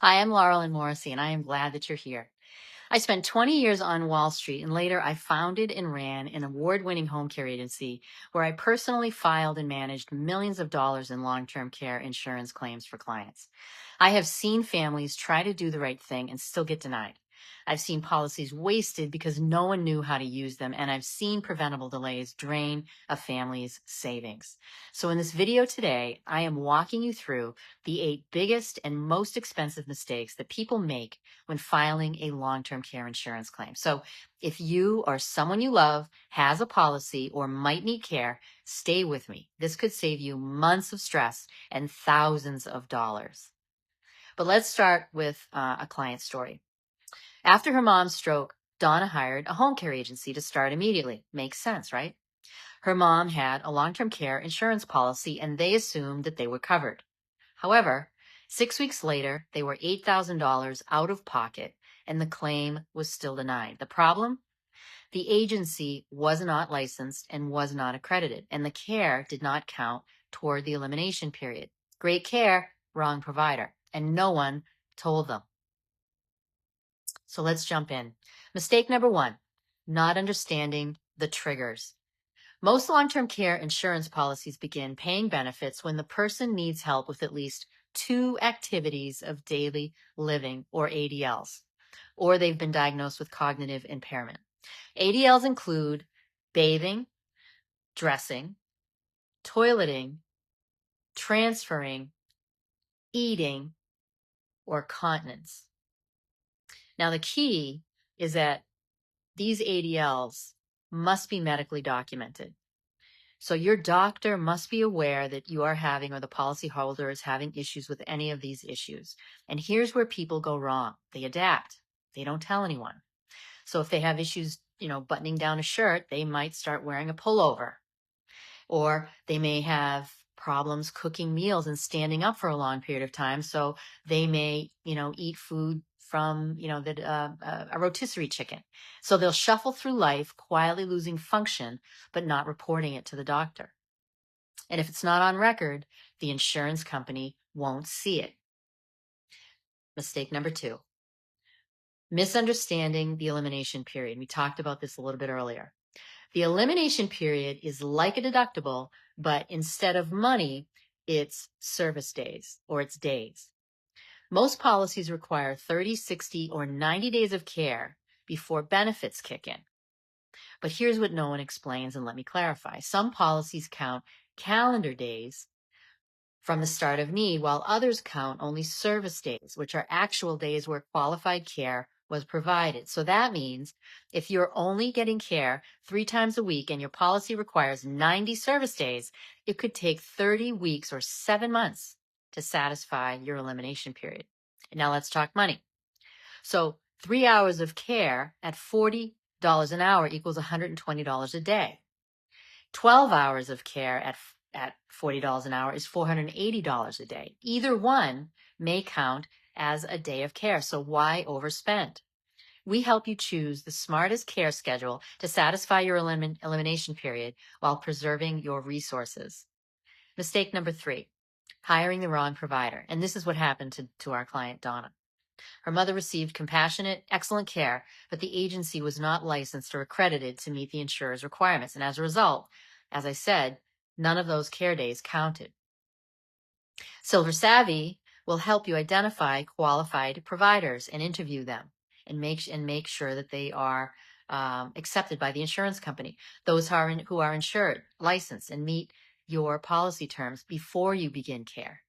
Hi, I'm Lynn Morrissey, and I am glad that you're here. I spent 20 years on Wall Street, and later I founded and ran an award-winning home care agency where I personally filed and managed millions of dollars in long-term care insurance claims for clients. I have seen families try to do the right thing and still get denied. I've seen policies wasted because no one knew how to use them, and I've seen preventable delays drain a family's savings. So in this video today, I am walking you through the 8 biggest and most expensive mistakes that people make when filing a long-term care insurance claim. So if you or someone you love has a policy or might need care, stay with me. This could save you months of stress and thousands of dollars. But let's start with a client story. After her mom's stroke, Donna hired a home care agency to start immediately. Makes sense, right? Her mom had a long-term care insurance policy and they assumed that they were covered. However, 6 weeks later, they were $8,000 out of pocket and the claim was still denied. The problem? The agency was not licensed and was not accredited, and the care did not count toward the elimination period. Great care, wrong provider, and no one told them. So let's jump in. Mistake number 1, not understanding the triggers. Most long-term care insurance policies begin paying benefits when the person needs help with at least 2 activities of daily living, or ADLs, or they've been diagnosed with cognitive impairment. ADLs include bathing, dressing, toileting, transferring, eating, or continence. Now, the key is that these ADLs must be medically documented. So your doctor must be aware that you are having, or the policyholder is having, issues with any of these issues. And here's where people go wrong. They adapt. They don't tell anyone. So if they have issues, buttoning down a shirt, they might start wearing a pullover. Or they may have problems cooking meals and standing up for a long period of time. So they may, eat food from, a rotisserie chicken. So they'll shuffle through life quietly losing function, but not reporting it to the doctor. And if it's not on record, the insurance company won't see it. Mistake number 2, misunderstanding the elimination period. We talked about this a little bit earlier. The elimination period is like a deductible, but instead of money, it's service days, or it's days. Most policies require 30, 60, or 90 days of care before benefits kick in. But here's what no one explains, and let me clarify. Some policies count calendar days from the start of need, while others count only service days, which are actual days where qualified care was provided. So that means if you're only getting care 3 times a week and your policy requires 90 service days, it could take 30 weeks or 7 months to satisfy your elimination period. And now let's talk money. So 3 hours of care at $40 an hour equals $120 a day. 12 hours of care at $40 an hour is $480 a day. Either one may count as a day of care, so why overspend? We help you choose the smartest care schedule to satisfy your elimination period while preserving your resources. Mistake number 3, hiring the wrong provider. And this is what happened to our client, Donna. Her mother received compassionate, excellent care, but the agency was not licensed or accredited to meet the insurer's requirements. And as a result, as I said, none of those care days counted. Silver Savvy will help you identify qualified providers and interview them and make sure that they are accepted by the insurance company. Those who are insured, licensed, and meet your policy terms before you begin care.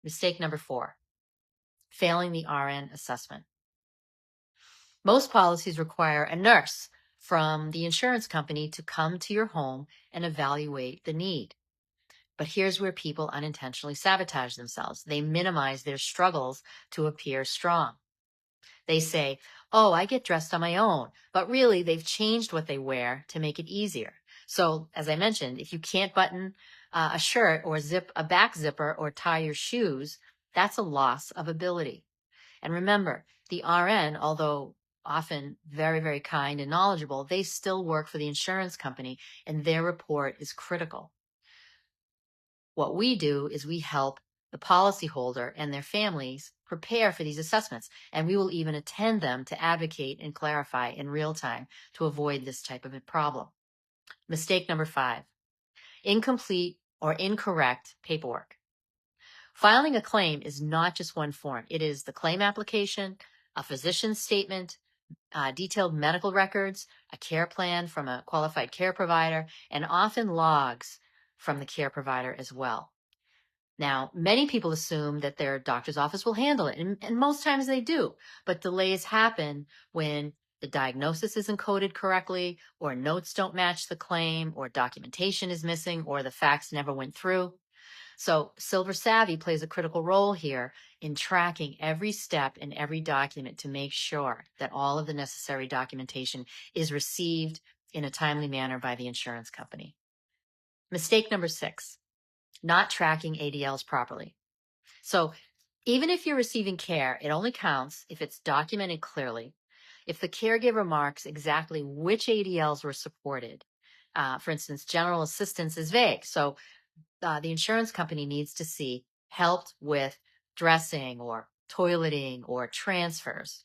Mistake number 4, failing the RN assessment. Most policies require a nurse from the insurance company to come to your home and evaluate the need. But here's where people unintentionally sabotage themselves. They minimize their struggles to appear strong. They say, oh, I get dressed on my own, but really they've changed what they wear to make it easier. So as I mentioned, if you can't button a shirt or zip a back zipper or tie your shoes, that's a loss of ability. And remember, the RN, although often very, very kind and knowledgeable, they still work for the insurance company and their report is critical. What we do is we help the policyholder and their families prepare for these assessments, and we will even attend them to advocate and clarify in real time to avoid this type of a problem. Mistake number 5, incomplete or incorrect paperwork. Filing a claim is not just one form. It is the claim application, a physician's statement, detailed medical records, a care plan from a qualified care provider, and often logs from the care provider as well. Now, many people assume that their doctor's office will handle it, and most times they do, but delays happen when the diagnosis isn't coded correctly, or notes don't match the claim, or documentation is missing, or the fax never went through. So Silver Savvy plays a critical role here in tracking every step in every document to make sure that all of the necessary documentation is received in a timely manner by the insurance company. Mistake number 6, not tracking ADLs properly. So even if you're receiving care, it only counts if it's documented clearly, if the caregiver marks exactly which ADLs were supported. For instance, general assistance is vague. So the insurance company needs to see helped with dressing or toileting or transfers.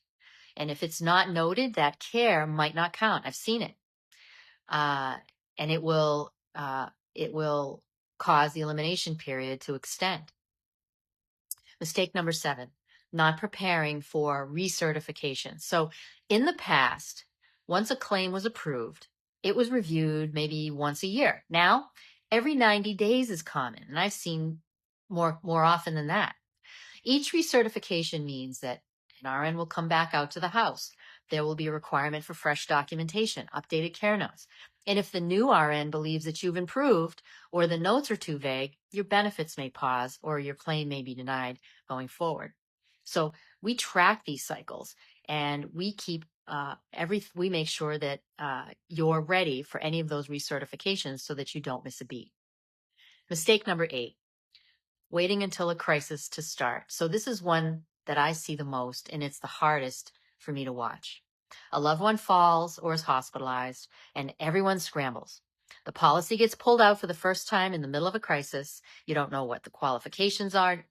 And if it's not noted, that care might not count. I've seen it. And it will cause the elimination period to extend. Mistake number 7, not preparing for recertification. So in the past, once a claim was approved, it was reviewed maybe once a year. Now, every 90 days is common, and I've seen more often than that. Each recertification means that an RN will come back out to the house. There will be a requirement for fresh documentation, updated care notes. And if the new RN believes that you've improved or the notes are too vague, your benefits may pause or your claim may be denied going forward. So we track these cycles, and we keep we make sure that you're ready for any of those recertifications so that you don't miss a beat. Mistake number 8, waiting until a crisis to start. So this is one that I see the most, and it's the hardest for me to watch. A loved one falls or is hospitalized, and everyone scrambles. The policy gets pulled out for the first time in the middle of a crisis. You don't know what the qualifications are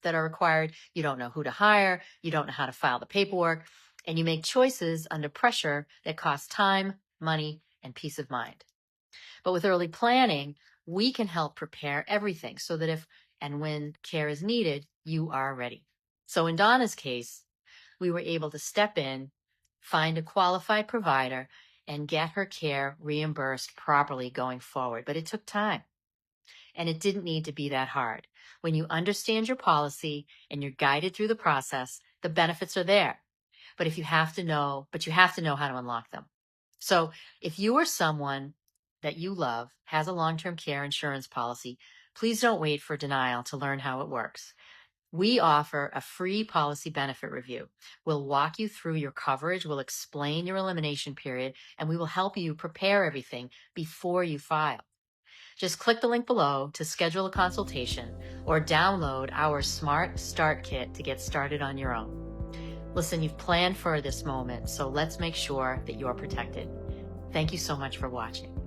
that are required. You don't know who to hire. You don't know how to file the paperwork. And you make choices under pressure that cost time, money, and peace of mind. But with early planning, we can help prepare everything so that if and when care is needed, you are ready. So in Donna's case, we were able to step in, find a qualified provider, and get her care reimbursed properly going forward. But it took time, and it didn't need to be that hard. When you understand your policy and you're guided through the process, the benefits are there. But you have to know how to unlock them. So if you or someone that you love has a long-term care insurance policy, please don't wait for denial to learn how it works. We offer a free policy benefit review. We'll walk you through your coverage, we'll explain your elimination period, and we will help you prepare everything before you file. Just click the link below to schedule a consultation or download our Smart Start Kit to get started on your own. Listen, you've planned for this moment, so let's make sure that you're protected. Thank you so much for watching.